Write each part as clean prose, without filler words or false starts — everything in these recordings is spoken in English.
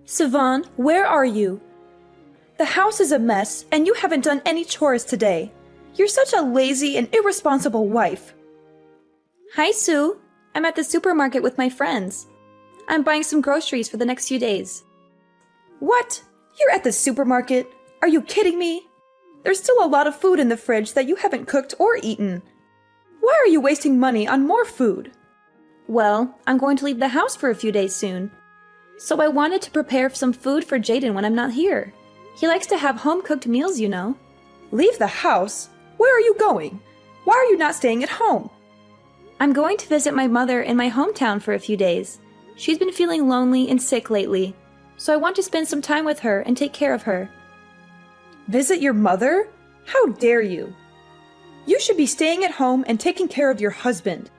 Sivan, where are you? The house is a mess, and you haven't done any chores today. You're such a lazy and irresponsible wife. Hi, Sue. I'm at the supermarket with my friends. I'm buying some groceries for the next few days. What? You're at the supermarket? Are you kidding me? There's still a lot of food in the fridge that you haven't cooked or eaten. Why are you wasting money on more food? Well, I'm going to leave the house for a few days soon. So I wanted to prepare some food for Jaden when I'm not here. He likes to have home-cooked meals, you know. Leave the house? Where are you going? Why are you not staying at home? I'm going to visit my mother in my hometown for a few days. She's been feeling lonely and sick lately, so I want to spend some time with her and take care of her. Visit your mother? How dare you? You should be staying at home and taking care of your husband.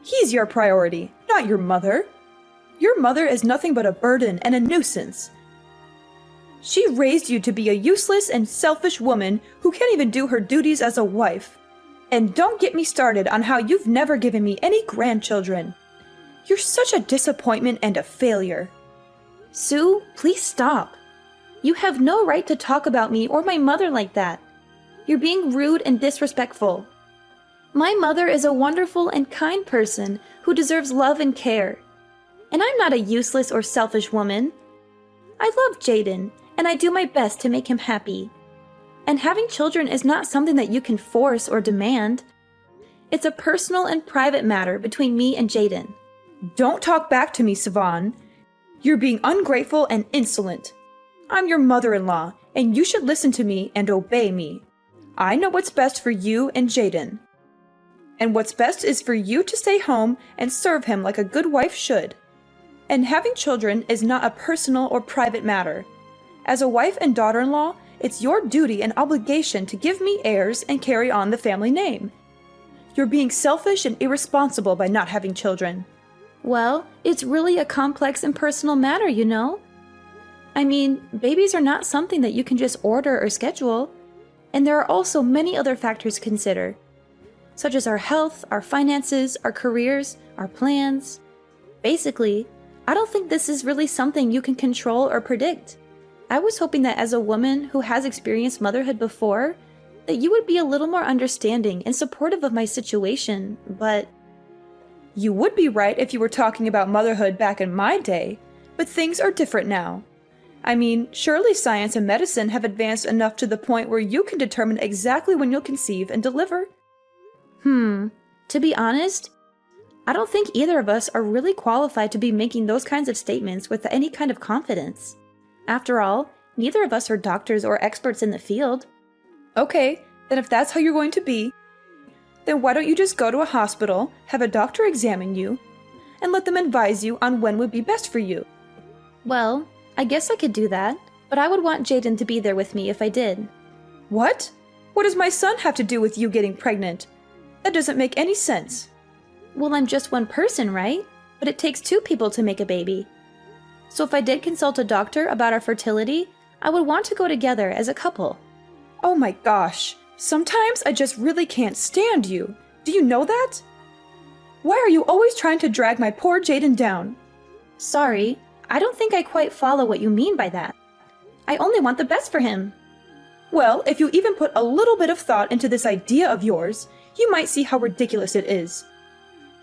He's your priority, not your mother. Your mother is nothing but a burden and a nuisance. She raised you to be a useless and selfish woman who can't even do her duties as a wife. And don't get me started on how you've never given me any grandchildren. You're such a disappointment and a failure. Sue, please stop. You have no right to talk about me or my mother like that. You're being rude and disrespectful. My mother is a wonderful and kind person who deserves love and care. And I'm not a useless or selfish woman. I love Jaden, and I do my best to make him happy. And having children is not something that you can force or demand. It's a personal and private matter between me and Jaden. Don't talk back to me, Sivan. You're being ungrateful and insolent. I'm your mother-in-law, and you should listen to me and obey me. I know what's best for you and Jaden. And what's best is for you to stay home and serve him like a good wife should. And having children is not a personal or private matter. As a wife and daughter-in-law, it's your duty and obligation to give me heirs and carry on the family name. You're being selfish and irresponsible by not having children. Well, it's really a complex and personal matter, you know? I mean, babies are not something that you can just order or schedule. And there are also many other factors to consider, such as our health, our finances, our careers, our plans. Basically, I don't think this is really something you can control or predict. I was hoping that as a woman who has experienced motherhood before, that you would be a little more understanding and supportive of my situation, but... You would be right if you were talking about motherhood back in my day, but things are different now. I mean, surely science and medicine have advanced enough to the point where you can determine exactly when you'll conceive and deliver. To be honest, I don't think either of us are really qualified to be making those kinds of statements with any kind of confidence. After all, neither of us are doctors or experts in the field. Okay, then if that's how you're going to be, then why don't you just go to a hospital, have a doctor examine you, and let them advise you on when would be best for you? Well, I guess I could do that, but I would want Jaden to be there with me if I did. What? What does my son have to do with you getting pregnant? That doesn't make any sense. Well, I'm just one person, right? But it takes two people to make a baby. So if I did consult a doctor about our fertility, I would want to go together as a couple. Oh my gosh, sometimes I just really can't stand you. Do you know that? Why are you always trying to drag my poor Jaden down? Sorry, I don't think I quite follow what you mean by that. I only want the best for him. Well, if you even put a little bit of thought into this idea of yours, you might see how ridiculous it is.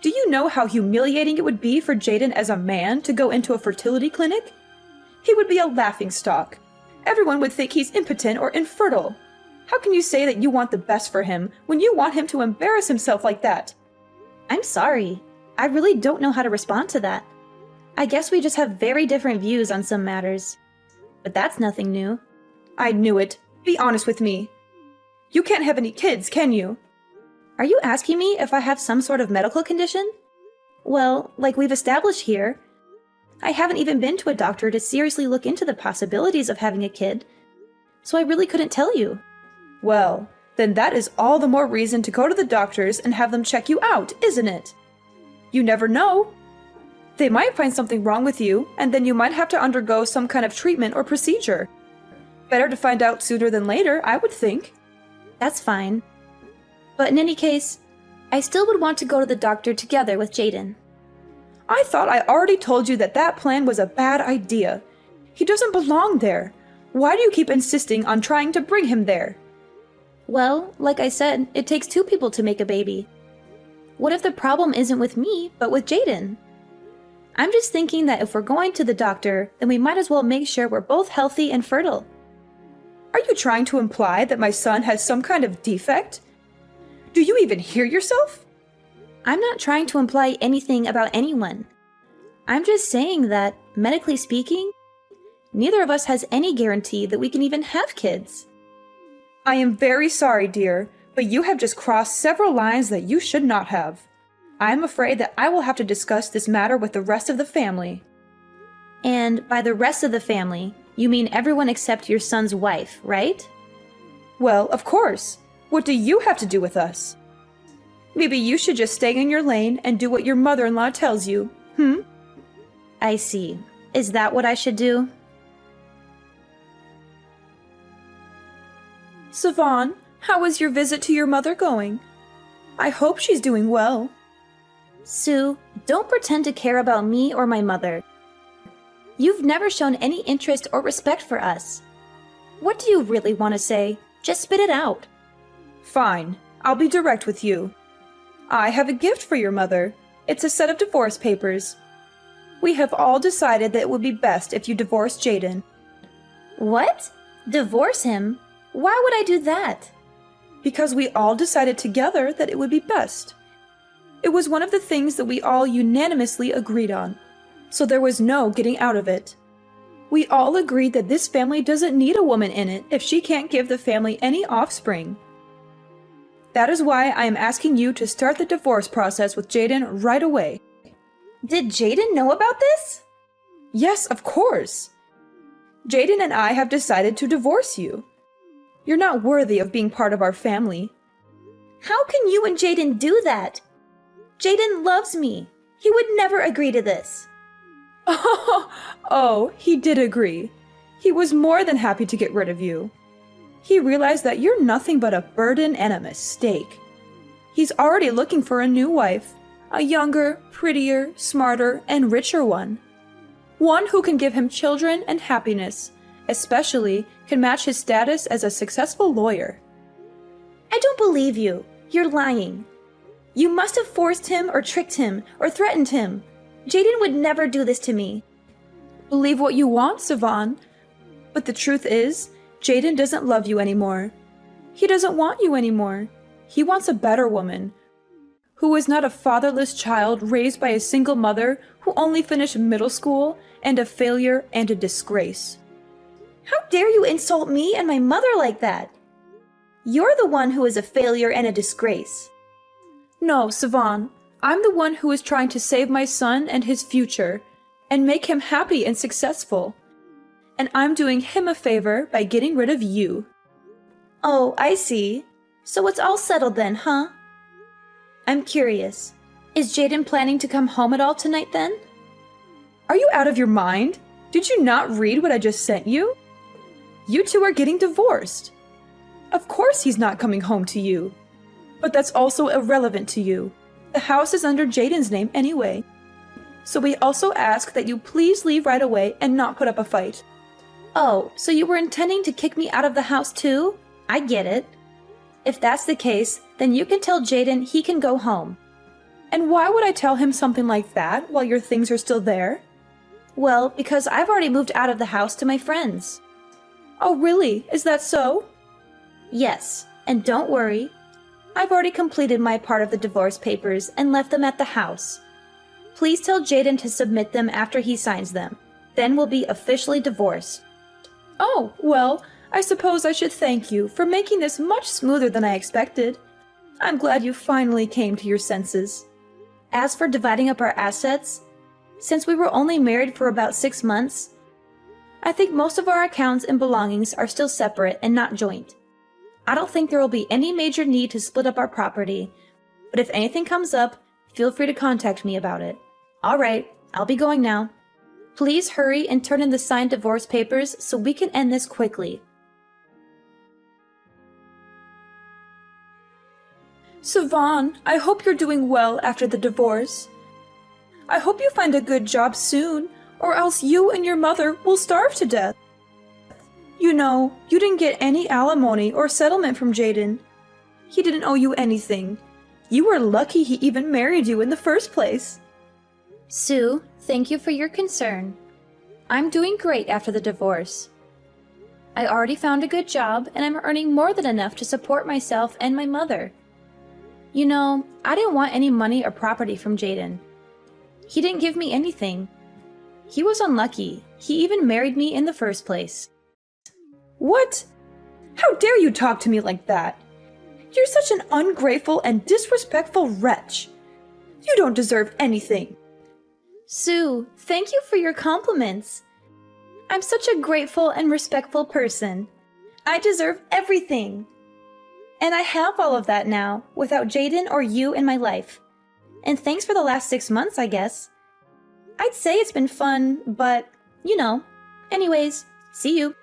Do you know how humiliating it would be for Jaden as a man to go into a fertility clinic? He would be a laughingstock. Everyone would think he's impotent or infertile. How can you say that you want the best for him when you want him to embarrass himself like that? I'm sorry. I really don't know how to respond to that. I guess we just have very different views on some matters. But that's nothing new. I knew it. Be honest with me. You can't have any kids, can you? Are you asking me if I have some sort of medical condition? Well, like we've established here, I haven't even been to a doctor to seriously look into the possibilities of having a kid, so I really couldn't tell you. Well, then that is all the more reason to go to the doctors and have them check you out, isn't it? You never know. They might find something wrong with you, and then you might have to undergo some kind of treatment or procedure. Better to find out sooner than later, I would think. That's fine. But in any case, I still would want to go to the doctor together with Jaden. I thought I already told you that that plan was a bad idea. He doesn't belong there. Why do you keep insisting on trying to bring him there? Well, like I said, it takes two people to make a baby. What if the problem isn't with me, but with Jaden? I'm just thinking that if we're going to the doctor, then we might as well make sure we're both healthy and fertile. Are you trying to imply that my son has some kind of defect? Do you even hear yourself? I'm not trying to imply anything about anyone. I'm just saying that, medically speaking, neither of us has any guarantee that we can even have kids. I am very sorry, dear, but you have just crossed several lines that you should not have. I am afraid that I will have to discuss this matter with the rest of the family. And by the rest of the family, you mean everyone except your son's wife, right? Well, of course. What do you have to do with us? Maybe you should just stay in your lane and do what your mother-in-law tells you, I see. Is that what I should do? Savon, how is your visit to your mother going? I hope she's doing well. Sue, don't pretend to care about me or my mother. You've never shown any interest or respect for us. What do you really want to say? Just spit it out. Fine, I'll be direct with you. I have a gift for your mother. It's a set of divorce papers. We have all decided that it would be best if you divorced Jaden. What? Divorce him? Why would I do that? Because we all decided together that it would be best. It was one of the things that we all unanimously agreed on, so there was no getting out of it. We all agreed that this family doesn't need a woman in it if she can't give the family any offspring. That is why I am asking you to start the divorce process with Jaden right away. Did Jaden know about this? Yes, of course. Jaden and I have decided to divorce you. You're not worthy of being part of our family. How can you and Jaden do that? Jaden loves me. He would never agree to this. Oh, he did agree. He was more than happy to get rid of you. He realized that you're nothing but a burden and a mistake. He's already looking for a new wife, a younger, prettier, smarter, and richer one. One who can give him children and happiness, especially can match his status as a successful lawyer. I don't believe you. You're lying. You must have forced him or tricked him or threatened him. Jaden would never do this to me. Believe what you want, Savon. But the truth is, Jaden doesn't love you anymore. He doesn't want you anymore. He wants a better woman, who is not a fatherless child raised by a single mother who only finished middle school and a failure and a disgrace. How dare you insult me and my mother like that? You're the one who is a failure and a disgrace. No, Savon, I'm the one who is trying to save my son and his future and make him happy and successful. And I'm doing him a favor by getting rid of you. Oh, I see. So it's all settled then, huh? I'm curious. Is Jaden planning to come home at all tonight then? Are you out of your mind? Did you not read what I just sent you? You two are getting divorced. Of course he's not coming home to you. But that's also irrelevant to you. The house is under Jaden's name anyway. So we also ask that you please leave right away and not put up a fight. Oh, so you were intending to kick me out of the house too? I get it. If that's the case, then you can tell Jaden he can go home. And why would I tell him something like that while your things are still there? Well, because I've already moved out of the house to my friends. Oh, really? Is that so? Yes, and don't worry. I've already completed my part of the divorce papers and left them at the house. Please tell Jaden to submit them after he signs them. Then we'll be officially divorced. Oh, well, I suppose I should thank you for making this much smoother than I expected. I'm glad you finally came to your senses. As for dividing up our assets, since we were only married for about 6 months, I think most of our accounts and belongings are still separate and not joint. I don't think there will be any major need to split up our property, but if anything comes up, feel free to contact me about it. All right, I'll be going now. Please hurry and turn in the signed divorce papers so we can end this quickly. Savon, I hope you're doing well after the divorce. I hope you find a good job soon, or else you and your mother will starve to death. You know, you didn't get any alimony or settlement from Jaden. He didn't owe you anything. You were lucky he even married you in the first place. Sue, thank you for your concern. I'm doing great after the divorce. I already found a good job, and I'm earning more than enough to support myself and my mother. You know, I didn't want any money or property from Jaden. He didn't give me anything. He was unlucky. He even married me in the first place. What? How dare you talk to me like that? You're such an ungrateful and disrespectful wretch. You don't deserve anything. Sue, thank you for your compliments. I'm such a grateful and respectful person. I deserve everything. And I have all of that now, without Jaden or you in my life. And thanks for the last 6 months, I guess. I'd say it's been fun, but, you know. Anyways, see you.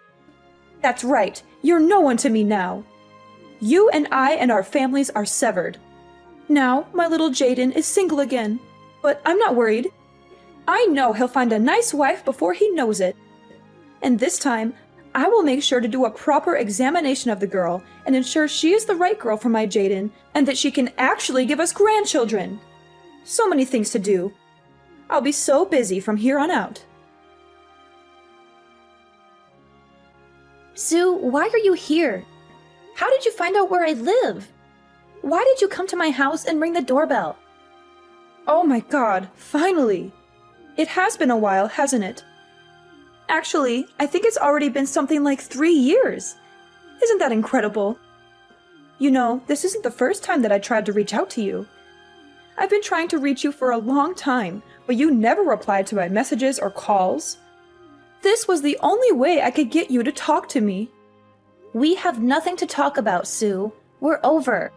That's right. You're no one to me now. You and I and our families are severed. Now, my little Jaden is single again. But I'm not worried. I know he'll find a nice wife before he knows it. And this time, I will make sure to do a proper examination of the girl and ensure she is the right girl for my Jaden and that she can actually give us grandchildren. So many things to do. I'll be so busy from here on out. Sue, why are you here? How did you find out where I live? Why did you come to my house and ring the doorbell? Oh my God, finally! It has been a while, hasn't it? Actually, I think it's already been something like 3 years. Isn't that incredible? You know, this isn't the first time that I tried to reach out to you. I've been trying to reach you for a long time, but you never replied to my messages or calls. This was the only way I could get you to talk to me. We have nothing to talk about, Sue. We're over.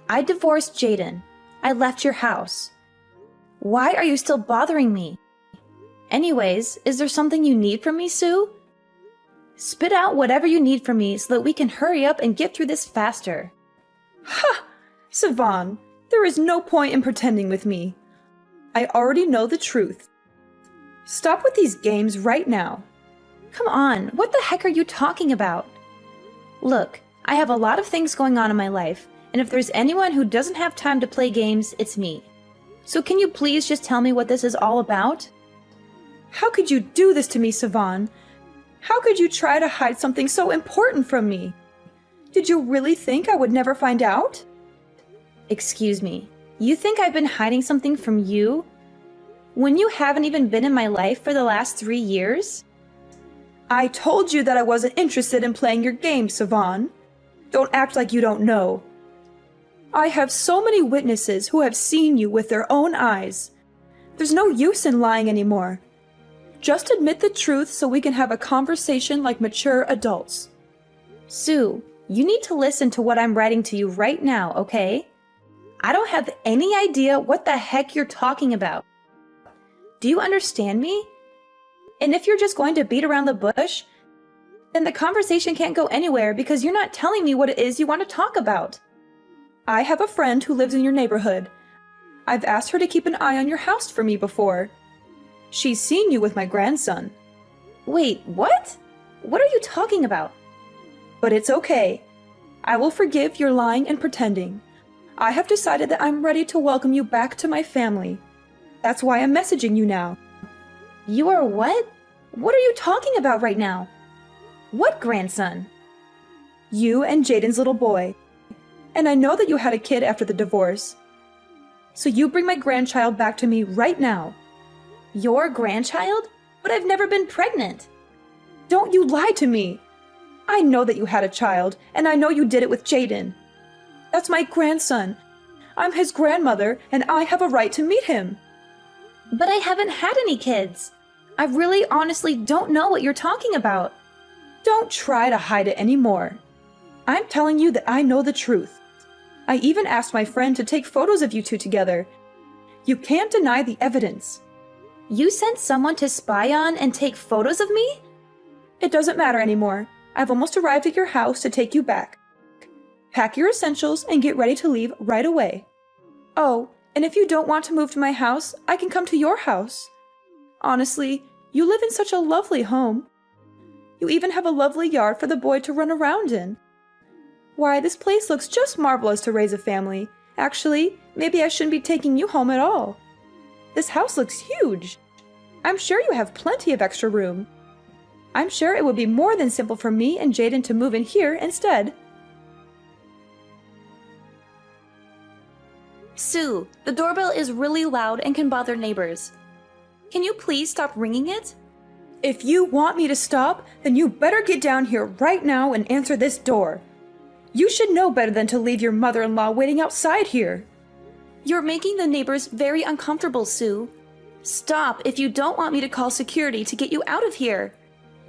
I divorced Jaden. I left your house. Why are you still bothering me? Anyways, is there something you need from me, Sue? Spit out whatever you need from me so that we can hurry up and get through this faster. Ha! Siobhan, there is no point in pretending with me. I already know the truth. Stop with these games right now. Come on, what the heck are you talking about? Look, I have a lot of things going on in my life, and if there's anyone who doesn't have time to play games, it's me. So can you please just tell me what this is all about? How could you do this to me, Siobhan? How could you try to hide something so important from me? Did you really think I would never find out? Excuse me, you think I've been hiding something from you? When you haven't even been in my life for the last 3 years? I told you that I wasn't interested in playing your game, Siobhan. Don't act like you don't know. I have so many witnesses who have seen you with their own eyes. There's no use in lying anymore. Just admit the truth so we can have a conversation like mature adults. Sue, you need to listen to what I'm writing to you right now, okay? I don't have any idea what the heck you're talking about. Do you understand me? And if you're just going to beat around the bush, then the conversation can't go anywhere because you're not telling me what it is you want to talk about. I have a friend who lives in your neighborhood. I've asked her to keep an eye on your house for me before. She's seen you with my grandson. Wait, what? What are you talking about? But it's okay. I will forgive your lying and pretending. I have decided that I'm ready to welcome you back to my family. That's why I'm messaging you now. You are what? What are you talking about right now? What grandson? You and Jaden's little boy. And I know that you had a kid after the divorce. So you bring my grandchild back to me right now. Your grandchild? But I've never been pregnant. Don't you lie to me. I know that you had a child, and I know you did it with Jaden. That's my grandson. I'm his grandmother, and I have a right to meet him. But I haven't had any kids. I really honestly don't know what you're talking about. Don't try to hide it anymore. I'm telling you that I know the truth. I even asked my friend to take photos of you two together. You can't deny the evidence. You sent someone to spy on and take photos of me? It doesn't matter anymore. I've almost arrived at your house to take you back. Pack your essentials and get ready to leave right away. Oh, and if you don't want to move to my house, I can come to your house. Honestly, You live in such a lovely home. You even have a lovely yard for the boy to run around in. Why, this place looks just marvelous to raise a family. Actually, maybe I shouldn't be taking you home at all. This house looks huge. I'm sure you have plenty of extra room. I'm sure it would be more than simple for me and Jaden to move in here instead. Sue, the doorbell is really loud and can bother neighbors. Can you please stop ringing it? If you want me to stop, then you better get down here right now and answer this door. You should know better than to leave your mother-in-law waiting outside here. You're making the neighbors very uncomfortable, Sue. Stop if you don't want me to call security to get you out of here.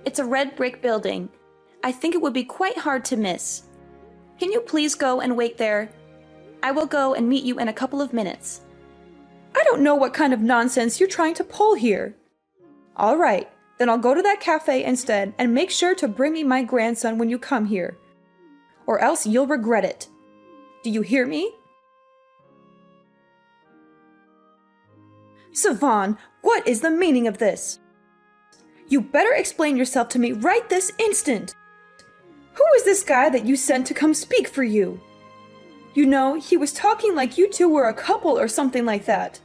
It's a red brick building. I think it would be quite hard to miss. Can you please go and wait there? I will go and meet you in a couple of minutes. I don't know what kind of nonsense you're trying to pull here. All right, then I'll go to that cafe instead and make sure to bring me my grandson when you come here. Or else you'll regret it. Do you hear me? Savon, what is the meaning of this? You better explain yourself to me right this instant. Who is this guy that you sent to come speak for you? You know, he was talking like you two were a couple or something like that.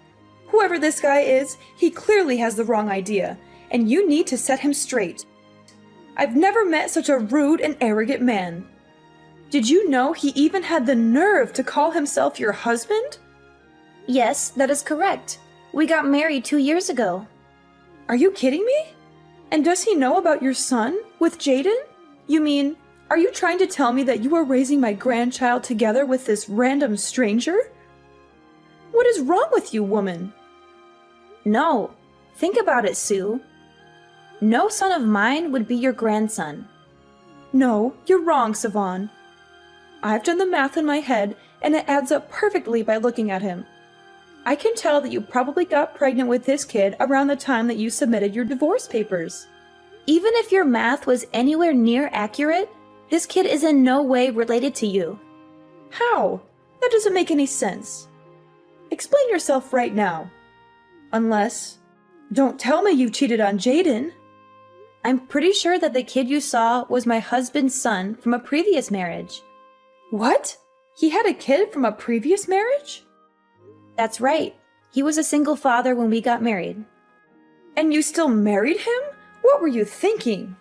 Whoever this guy is, he clearly has the wrong idea, and you need to set him straight. I've never met such a rude and arrogant man. Did you know he even had the nerve to call himself your husband? Yes, that is correct. We got married 2 years ago. Are you kidding me? And does he know about your son with Jaden? You mean, are you trying to tell me that you are raising my grandchild together with this random stranger? What is wrong with you, woman? No. Think about it, Sue. No son of mine would be your grandson. No, you're wrong, Savon. I've done the math in my head, and it adds up perfectly by looking at him. I can tell that you probably got pregnant with this kid around the time that you submitted your divorce papers. Even if your math was anywhere near accurate, this kid is in no way related to you. How? That doesn't make any sense. Explain yourself right now. Unless, don't tell me you cheated on Jaden. I'm pretty sure that the kid you saw was my husband's son from a previous marriage. What? He had a kid from a previous marriage? That's right. He was a single father when we got married. And you still married him? What were you thinking?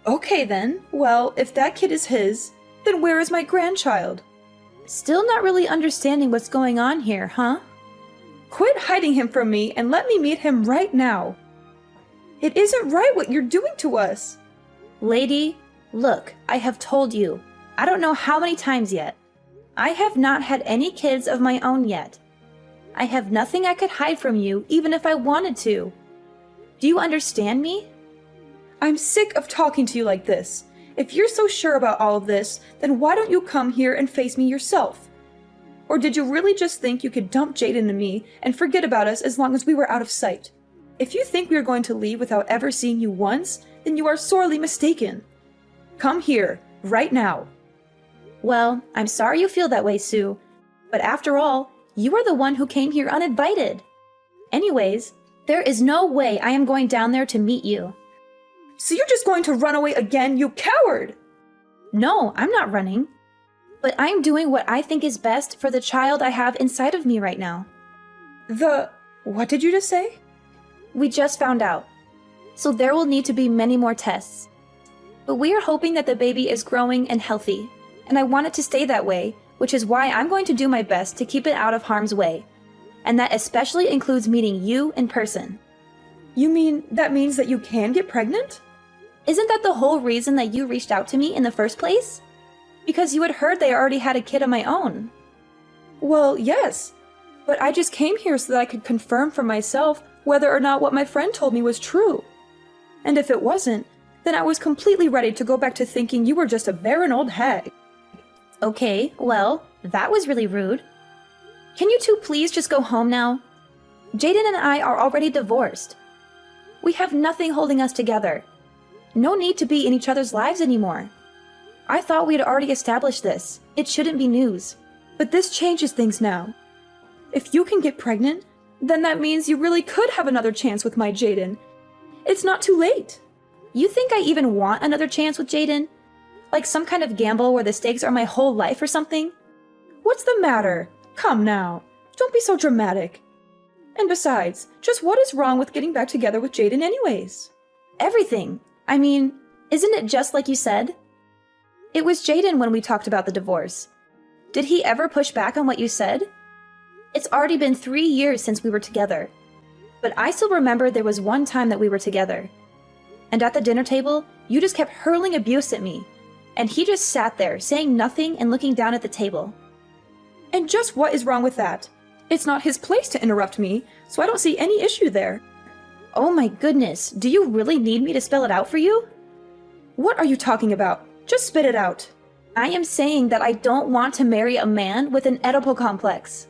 Okay then, well, if that kid is his, then where is my grandchild? Still not really understanding what's going on here, huh? Quit hiding him from me and let me meet him right now. It isn't right what you're doing to us. Lady, look, I have told you. I don't know how many times yet. I have not had any kids of my own yet. I have nothing I could hide from you, even if I wanted to. Do you understand me? I'm sick of talking to you like this. If you're so sure about all of this, then why don't you come here and face me yourself? Or did you really just think you could dump Jaden to me and forget about us as long as we were out of sight? If you think we are going to leave without ever seeing you once, then you are sorely mistaken. Come here, right now. Well, I'm sorry you feel that way, Sue. But after all, you are the one who came here uninvited. Anyways, there is no way I am going down there to meet you. So you're just going to run away again, you coward! No, I'm not running. But I'm doing what I think is best for the child I have inside of me right now. What did you just say? We just found out. So there will need to be many more tests. But we are hoping that the baby is growing and healthy. And I want it to stay that way, which is why I'm going to do my best to keep it out of harm's way. And that especially includes meeting you in person. You mean that means that you can get pregnant? Isn't that the whole reason that you reached out to me in the first place? Because you had heard that I already had a kid of my own. Well, yes. But I just came here so that I could confirm for myself whether or not what my friend told me was true. And if it wasn't, then I was completely ready to go back to thinking you were just a barren old hag. Okay, well, that was really rude. Can you two please just go home now? Jaden and I are already divorced. We have nothing holding us together. No need to be in each other's lives anymore. I thought we had already established this. It shouldn't be news. But this changes things now. If you can get pregnant, then that means you really could have another chance with my Jaden. It's not too late. You think I even want another chance with Jaden? Like some kind of gamble where the stakes are my whole life or something? What's the matter? Come now. Don't be so dramatic. And besides, just what is wrong with getting back together with Jaden anyways? Everything. I mean, isn't it just like you said? It was Jaden when we talked about the divorce. Did he ever push back on what you said? It's already been 3 years since we were together. But I still remember there was one time that we were together. And at the dinner table, you just kept hurling abuse at me. And he just sat there, saying nothing and looking down at the table. And just what is wrong with that? It's not his place to interrupt me, so I don't see any issue there. Oh my goodness, do you really need me to spell it out for you? What are you talking about? Just spit it out. I am saying that I don't want to marry a man with an Oedipal complex.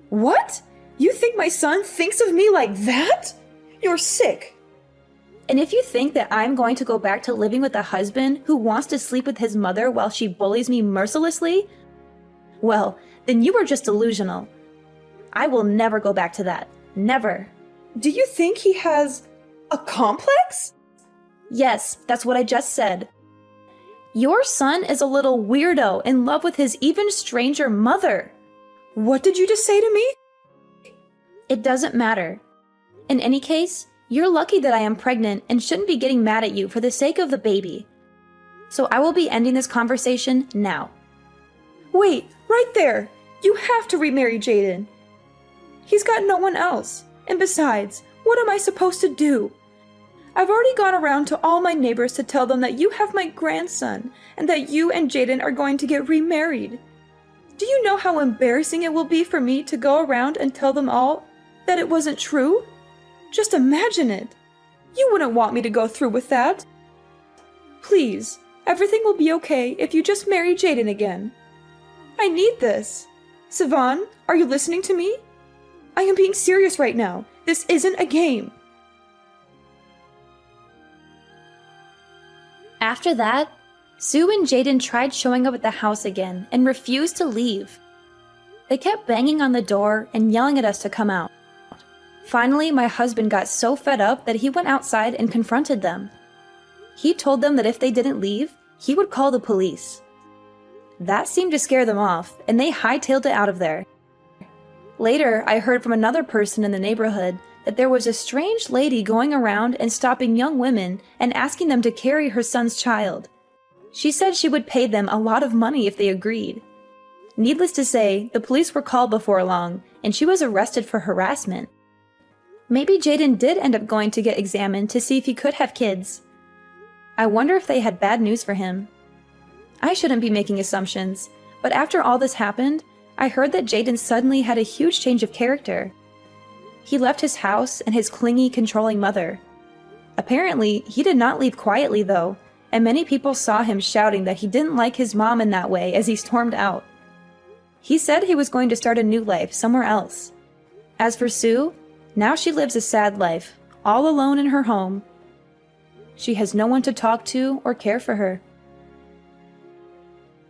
What? You think my son thinks of me like that? You're sick. And if you think that I'm going to go back to living with a husband who wants to sleep with his mother while she bullies me mercilessly, well, then you are just delusional. I will never go back to that. Never. Do you think he has a complex? Yes, that's what I just said. Your son is a little weirdo in love with his even stranger mother. What did you just say to me? It doesn't matter. In any case, you're lucky that I am pregnant and shouldn't be getting mad at you for the sake of the baby. So I will be ending this conversation now. Wait, right there. You have to remarry Jaden. He's got no one else. And besides, what am I supposed to do? I've already gone around to all my neighbors to tell them that you have my grandson and that you and Jaden are going to get remarried. Do you know how embarrassing it will be for me to go around and tell them all that it wasn't true? Just imagine it. You wouldn't want me to go through with that. Please, everything will be okay if you just marry Jaden again. I need this. Sivan, are you listening to me? I am being serious right now. This isn't a game. After that, Sue and Jaden tried showing up at the house again and refused to leave. They kept banging on the door and yelling at us to come out. Finally, my husband got so fed up that he went outside and confronted them. He told them that if they didn't leave, he would call the police. That seemed to scare them off, and they hightailed it out of there. Later, I heard from another person in the neighborhood that there was a strange lady going around and stopping young women and asking them to carry her son's child. She said she would pay them a lot of money if they agreed. Needless to say, the police were called before long, and she was arrested for harassment. Maybe Jaden did end up going to get examined to see if he could have kids. I wonder if they had bad news for him. I shouldn't be making assumptions, but after all this happened, I heard that Jaden suddenly had a huge change of character. He left his house and his clingy, controlling mother. Apparently, he did not leave quietly though, and many people saw him shouting that he didn't like his mom in that way as he stormed out. He said he was going to start a new life somewhere else. As for Sue, now she lives a sad life, all alone in her home. She has no one to talk to or care for her.